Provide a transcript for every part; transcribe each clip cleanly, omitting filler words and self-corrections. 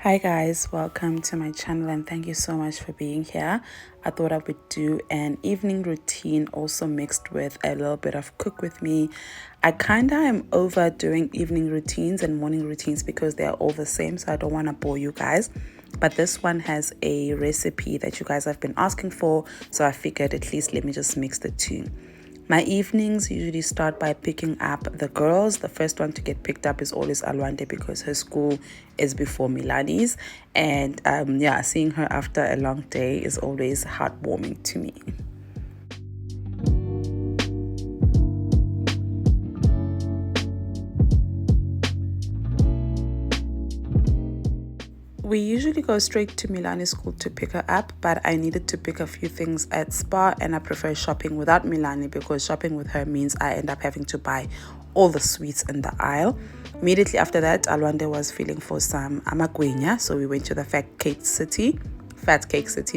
Hi guys, welcome to my channel and thank you so much for being here. I thought I would do an evening routine also mixed with a little bit of cook with me. I kinda am over doing evening routines and morning routines because they are all the same, so I don't want to bore you guys. But this one has a recipe that you guys have been asking for, so I figured at least let me just mix the two. My evenings usually start by picking up the girls. The first one to get picked up is always Alwande because her school is before Milani's. And seeing her after a long day is always heartwarming to me. We usually go straight to Milani's school to pick her up, but I needed to pick a few things at Spa and I prefer shopping without Milani because shopping with her means I end up having to buy all the sweets in the aisle. Immediately after that, Alwande was feeling for some amagwinya, so we went to the Fat Cake City,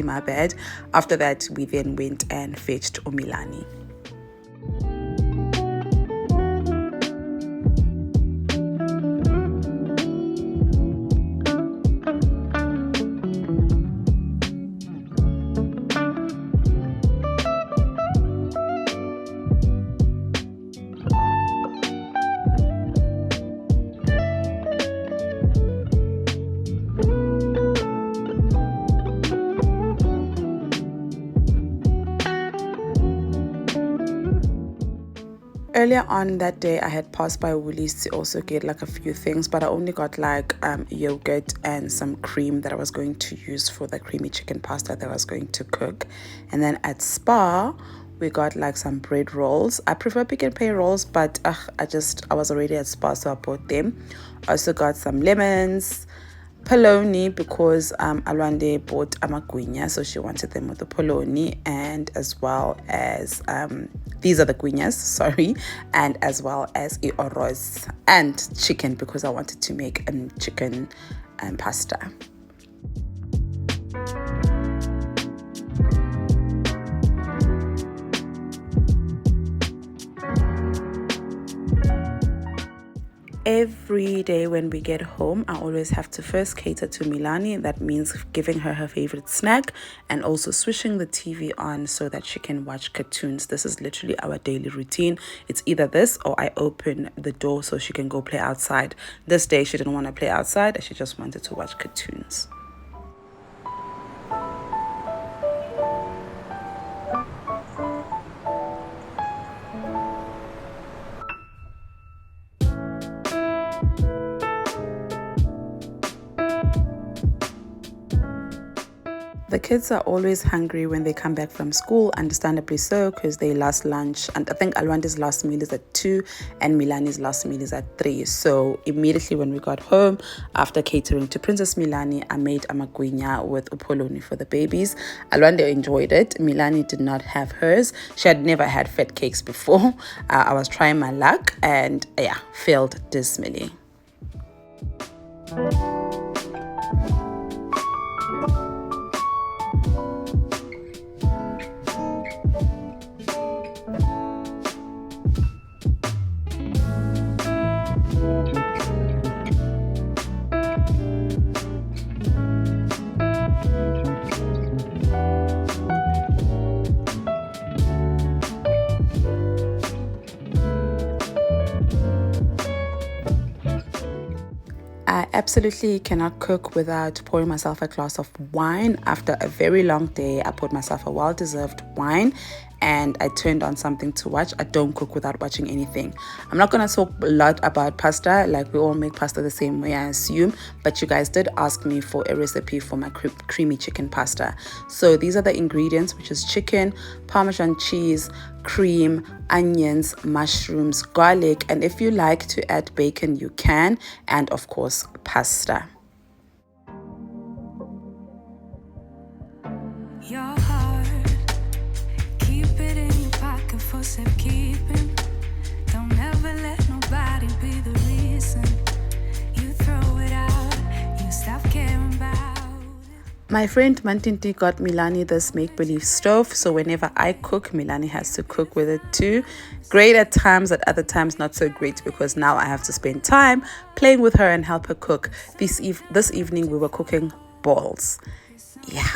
my bad. After that, we then went and fetched Milani. Earlier on that day, I had passed by Woolies to also get like a few things, but I only got like yogurt and some cream that I was going to use for the creamy chicken pasta that I was going to cook. And then at Spa, we got like some bread rolls. I prefer Pick and Pay rolls, but I was already at Spa, so I bought them. I also got some lemons, polony because Alwande bought amagwinya, so she wanted them with the polony, and as well as these are the guinyas, sorry, and as well as iOros and chicken because I wanted to make a chicken pasta. Every day when we get home, I always have to first cater to Milani. That means giving her favorite snack and also switching the TV on so that she can watch cartoons. This is literally our daily routine. It's either this or I open the door so she can go play outside. This day she didn't want to play outside. She just wanted to watch cartoons. The kids are always hungry when they come back from school, understandably so, because they last lunch, and I think Alwande's last meal is at 2 and Milani's last meal is at 3. So immediately when we got home, after catering to Princess Milani, I made amagwinya with upoloni for the babies. Alwande enjoyed it. Milani did not have hers. She had never had fat cakes before. I was trying my luck and failed dismally. I absolutely cannot cook without pouring myself a glass of wine. After a very long day, I poured myself a well-deserved wine and I turned on something to watch. I don't cook without watching anything. I'm not going to talk a lot about pasta, like we all make pasta the same way, I assume, but you guys did ask me for a recipe for my creamy chicken pasta. So these are the ingredients, which is chicken, Parmesan cheese, cream, onions, mushrooms, garlic, and if you like to add bacon, you can, and of course, pasta. Your heart, keep it in your pocket for safekeeping. Don't ever let nobody be the reason you throw it out. You stop caring about it. My friend Mantinti got Milani this make-believe stove, so whenever I cook, Milani has to cook with it too. Great at times, at other times not so great, because now I have to spend time playing with her and help her cook. This evening we were cooking balls. Yeah.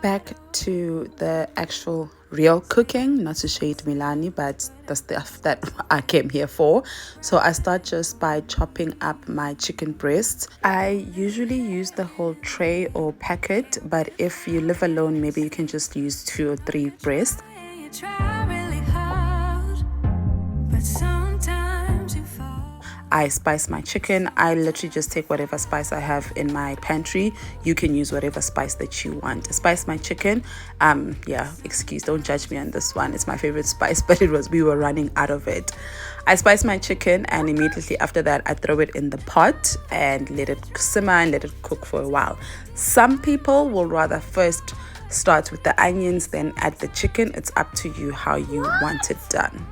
Back to the actual real cooking, not to shade Milani, but the stuff that I came here for. So I start just by chopping up my chicken breasts. I usually use the whole tray or packet, but if you live alone, maybe you can just use 2 or 3 breasts. I spice my chicken. I literally just take whatever spice I have in my pantry. You can use whatever spice that you want. Spice my chicken. Don't judge me on this one. It's my favorite spice, but we were running out of it. I spice my chicken, and immediately after that I throw it in the pot and let it simmer and let it cook for a while. Some people will rather first start with the onions, then add the chicken. It's up to you how you want it done.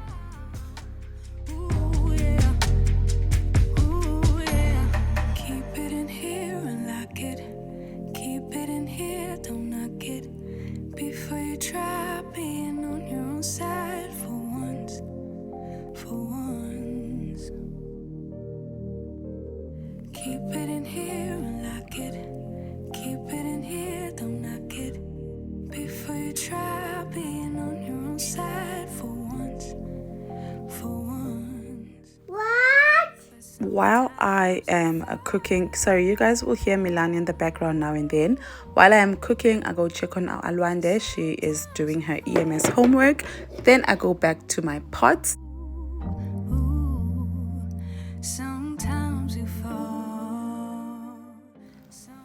While I am cooking, sorry, you guys will hear Milani in the background now and then. While I am cooking, I go check on our Alwande. She is doing her EMS homework. Then I go back to my pots.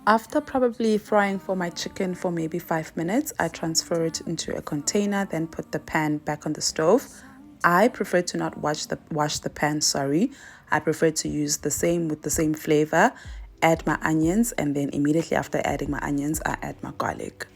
After probably frying for my chicken for maybe 5 minutes, I transfer it into a container, then put the pan back on the stove. I prefer to not wash the pan, sorry. I prefer to use the same flavor, add my onions, and then immediately after adding my onions, I add my garlic.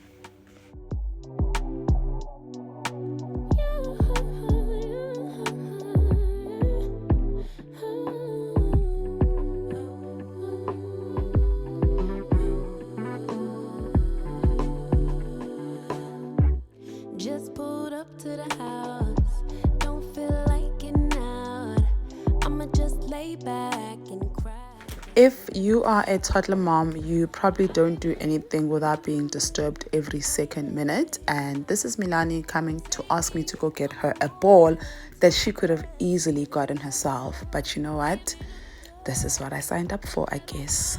Just pulled up to the house, don't feel like getting out. I'ma just lay back and cry. If you are a toddler mom, you probably don't do anything without being disturbed every second minute. And this is Milani coming to ask me to go get her a ball that she could have easily gotten herself. But you know what? This is what I signed up for, I guess.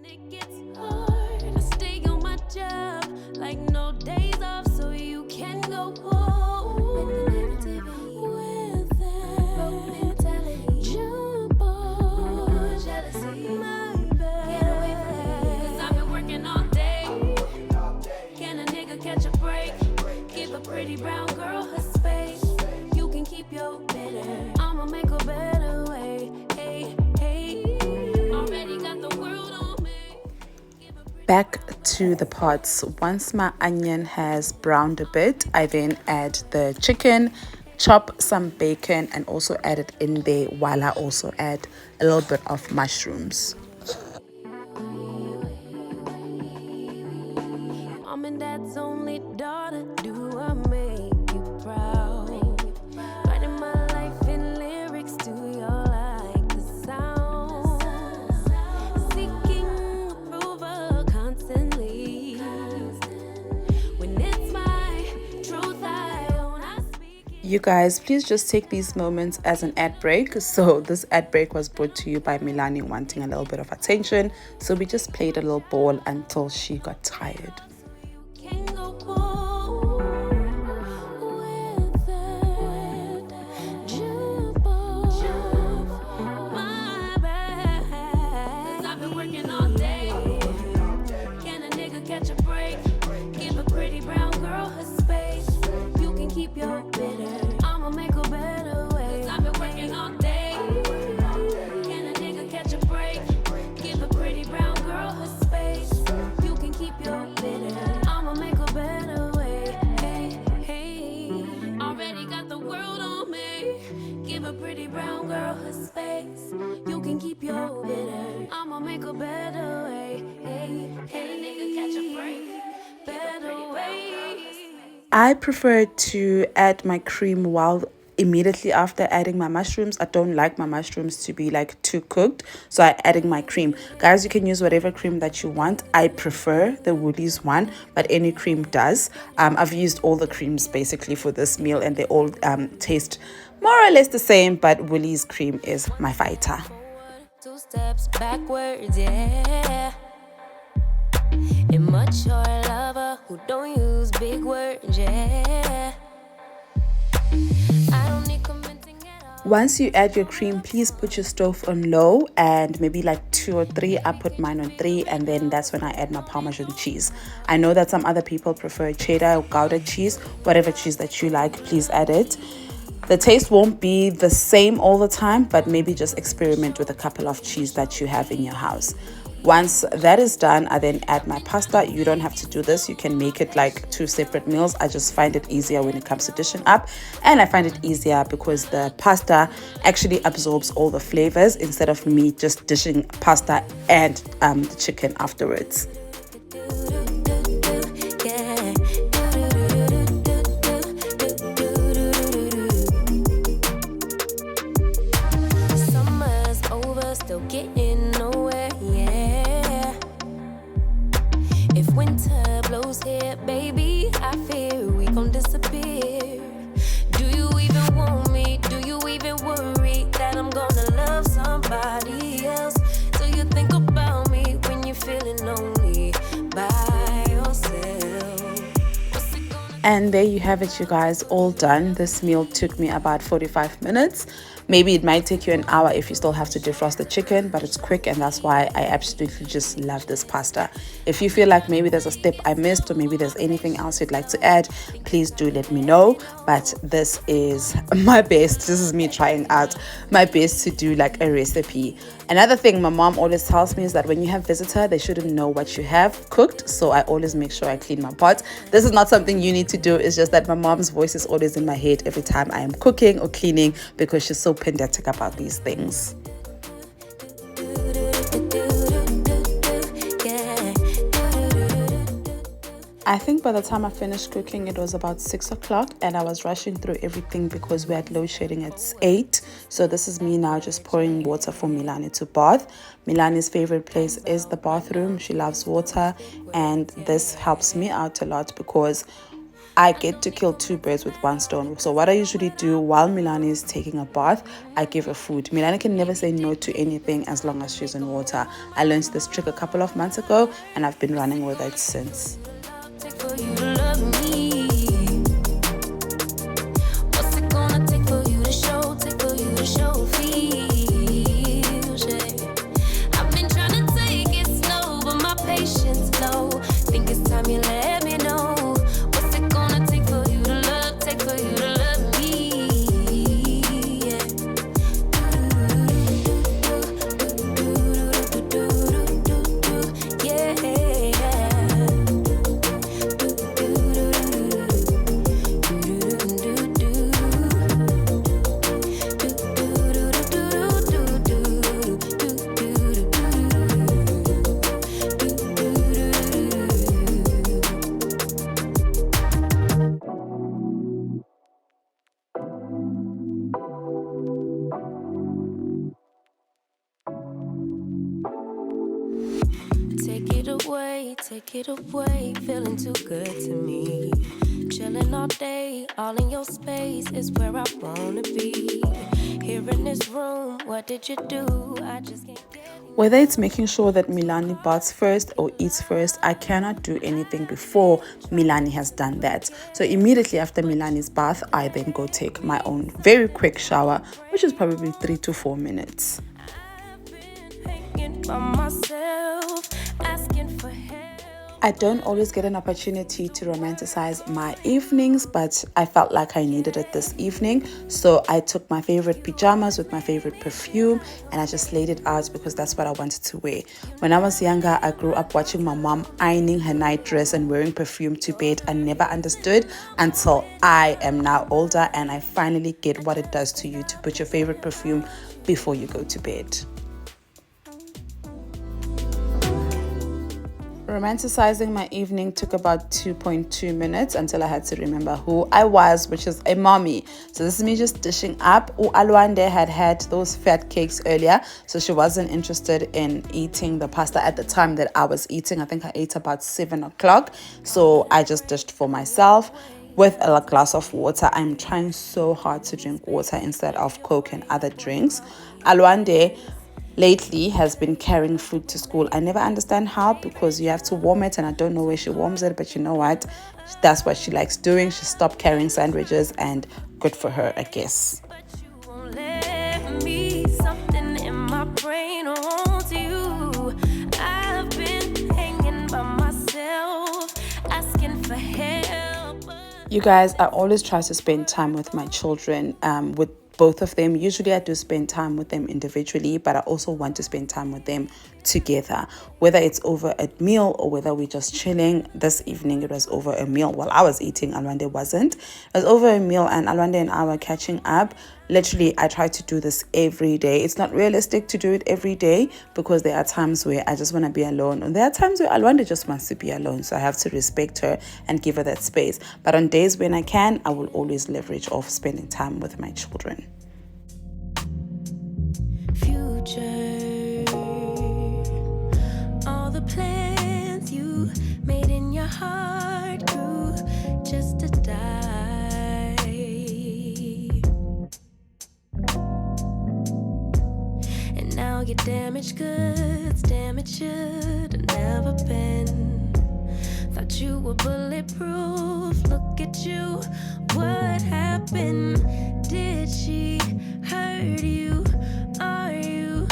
It gets hard, I stay on my job, like no days off, so you can go home with the negativity, with that mentality. Jump on jealousy, my bad. Get away from me, 'cause I've been working all day. Can a nigga catch a break? Give a pretty brown girl her space. You can keep your bitter, I'ma make a better way. Hey, hey, already got the world on me. Back to the pots. Once my onion has browned a bit, I then add the chicken, chop some bacon, and also add it in there, while I also add a little bit of mushrooms. Mom and dad's only daughter, do I make you proud? Writing my life in lyrics, do you like the sound? Seeking approval constantly. When it's my truth, I own, I speak it. You guys, please just take these moments as an ad break. So this ad break was brought to you by Milani wanting a little bit of attention. So we just played a little ball until she got tired. Can go home with that. Jump on my back. 'Cause I've been working all day. Can a nigga catch a break? Give a pretty brown girl her space. You can keep your bitter, I'ma make a better way. 'Cause I've been working all day. Can a nigga catch a break? girl her space. You can keep your bitter. I'ma make a better way. Hey, hey, nigga, catch a break. Better way. I prefer to add my cream while immediately after adding my mushrooms. I don't like my mushrooms to be like too cooked, so I adding my cream. Guys, you can use whatever cream that you want. I prefer the Woolies one, but any cream does. I've used all the creams basically for this meal, and they all taste more or less the same, but Woolies cream is my fighter. 2 steps backwards, yeah. Immature lover who don't use big words, yeah. I don't need commenting at all. Once you add your cream, please put your stove on low and maybe like 2 or 3. I put mine on 3, and then that's when I add my Parmesan cheese. I know that some other people prefer cheddar or Gouda cheese. Whatever cheese that you like, please add it. The taste won't be the same all the time, but maybe just experiment with a couple of cheese that you have in your house. Once that is done, I then add my pasta. You don't have to do this. You can make it like 2 separate meals. I just find it easier when it comes to dishing up. And I find it easier because the pasta actually absorbs all the flavors instead of me just dishing pasta and the chicken afterwards. Summer's over, still getting nowhere, yeah. If winter blows here, baby, I fear we gon' disappear. Do you even want me? Do you even worry that I'm gonna love somebody else? Do you think about me when you're feeling lonely by yourself? What's it gonna And there you have it, you guys, all done. This meal took me about 45 minutes. Maybe it might take you an hour if you still have to defrost the chicken, but it's quick, and that's why I absolutely just love this pasta. If you feel like maybe there's a step I missed, or maybe there's anything else you'd like to add, please do let me know. But this is my best. This is me trying out my best to do like a recipe. Another thing my mom always tells me is that when you have visitor, they shouldn't know what you have cooked. So I always make sure I clean my pot. This is not something you need to do. It's just that my mom's voice is always in my head every time I am cooking or cleaning, because she's so pedantic about these things. I think by the time I finished cooking, it was about 6 o'clock, and I was rushing through everything because we had load shedding at 8. So this is me now just pouring water for Milani to bath. Milani's favorite place is the bathroom. She loves water, and this helps me out a lot because I get to kill 2 birds with 1 stone. So what I usually do while Milani is taking a bath, I give her food. Milani can never say no to anything as long as she's in water. I learned this trick a couple of months ago, and I've been running with it since. take for you to love me? What's it gonna take for you to show feels, yeah. I've been trying to take it slow, but my patience low. Think it's time you let me know. What's it gonna take for you to love me? Yeah. Take it away, feeling too good to me. Chilling all day, all in your space is where I wanna be. Here in this room, what did you do? I just can't get enough. Whether it's making sure that Milani baths first or eats first, I cannot do anything before Milani has done that. So immediately after Milani's bath, I then go take my own very quick shower, which is probably 3 to 4 minutes. I've been hanging by myself, asking for help. I don't always get an opportunity to romanticize my evenings, but I felt like I needed it this evening. So I took my favorite pajamas with my favorite perfume and I just laid it out because that's what I wanted to wear. When I was younger, I grew up watching my mom ironing her night dress and wearing perfume to bed. I never understood until I am now older and I finally get what it does to you to put your favorite perfume before you go to bed. Romanticizing my evening took about 2.2 minutes until I had to remember who I was, which is a mommy. So this is me just dishing up. Alwande had those fat cakes earlier, so she wasn't interested in eating the pasta at the time that I was eating. I think I ate about 7 o'clock, so I just dished for myself with a glass of water. I'm trying so hard to drink water instead of Coke and other drinks. Alwande lately has been carrying food to school. I never understand how, because you have to warm it and I don't know where she warms it, but you know what, that's what she likes doing. She stopped carrying sandwiches and good for her, I guess. But you won't let me. Something in my brain wants you. I've been hanging by myself, asking for help. You guys, I always try to spend time with my children, with both of them. Usually I do spend time with them individually, but I also want to spend time with them together, whether it's over a meal or whether we're just chilling. This evening it was over a meal. While I was eating, Alwande wasn't. It was over a meal and Alwande and I were catching up. Literally, I try to do this every day. It's not realistic to do it every day because there are times where I just want to be alone, and there are times where Alwande just wants to be alone, so I have to respect her and give her that space. But on days when I can, I will always leverage off spending time with my children. Future, all the plans you made in your heart grew just to die. And now your damaged goods, damage should have never been. Thought you were bulletproof, look at you, what happened? Did she hurt you? Are you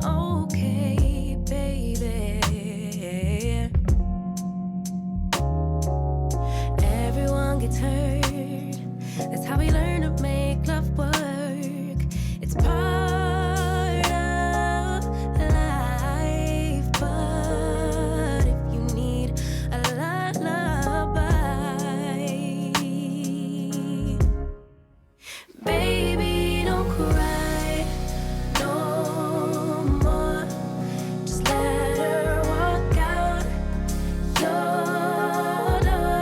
okay, baby? Everyone gets hurt, that's how we learn to make love work. It's part of life, but if you need a lullaby, baby, don't cry no more. Just let her walk out your door.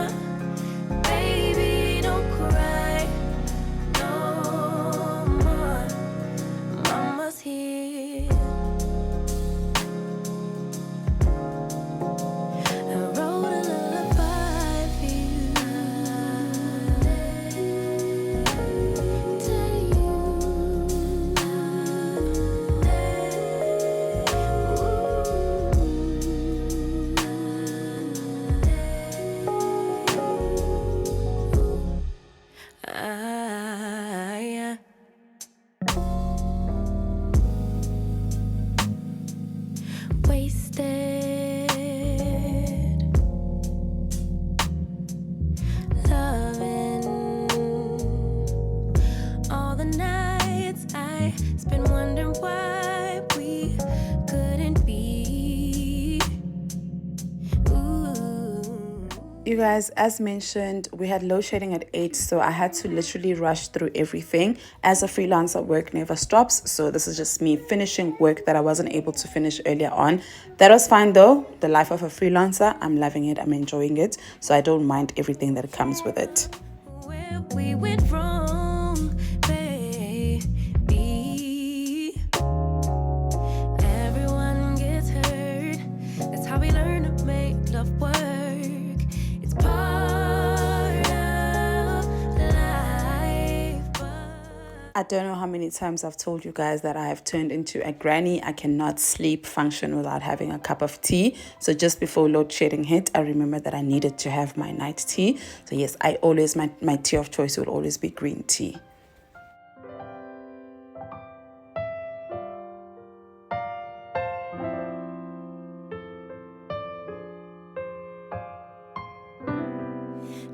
Baby, don't cry no more. Mama's here. I wrote a lullaby for you. Yeah. Wasted, loving all the nights I spent wondering why we couldn't be. Ooh. You guys, as mentioned, we had load shedding at 8, so I had to literally rush through everything. As a freelancer, work never stops, so this is just me finishing work that I wasn't able to finish earlier on. That was fine though. The life of a freelancer, I'm loving it, I'm enjoying it, so I don't mind everything that comes with it. Where we went wrong, baby. Everyone gets hurt. That's how we learn to make love work. It's part of life. I don't know how many times I've told you guys that I have turned into a granny. I cannot sleep, function without having a cup of tea. So just before load shedding hit, I remember that I needed to have my night tea. So yes, I always, my tea of choice will always be green tea.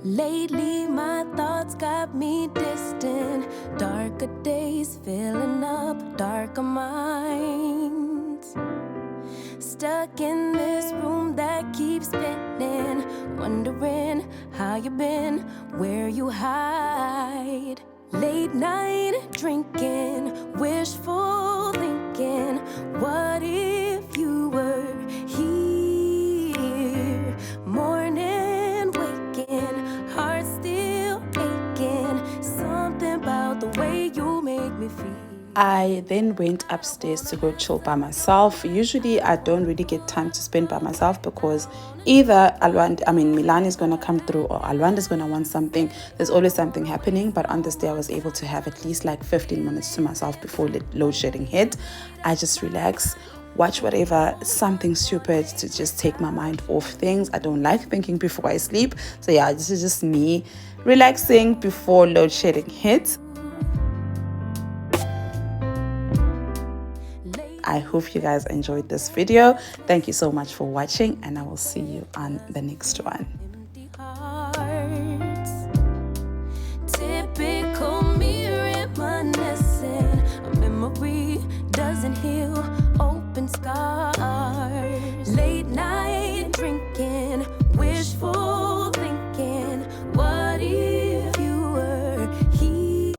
Lately, my thoughts got me distant. Darker days filling up darker minds. Stuck in this room that keeps spinning, wondering how you been, where you hide. Late night drinking, wishful thinking, what if you were here? Morning waking, heart still aching, something about the way you make me feel. I then went upstairs to go chill by myself. Usually I don't really get time to spend by myself because either Milan is going to come through or Alwanda is going to want something. There's always something happening, but on this day I was able to have at least like 15 minutes to myself before load shedding hit. I just relax, watch whatever, something stupid to just take my mind off things. I don't like thinking before I sleep. So yeah, this is just me relaxing before load shedding hits. I hope you guys enjoyed this video. Thank you so much for watching, and I will see you on the next one. Typical me reminiscing, a memory doesn't heal.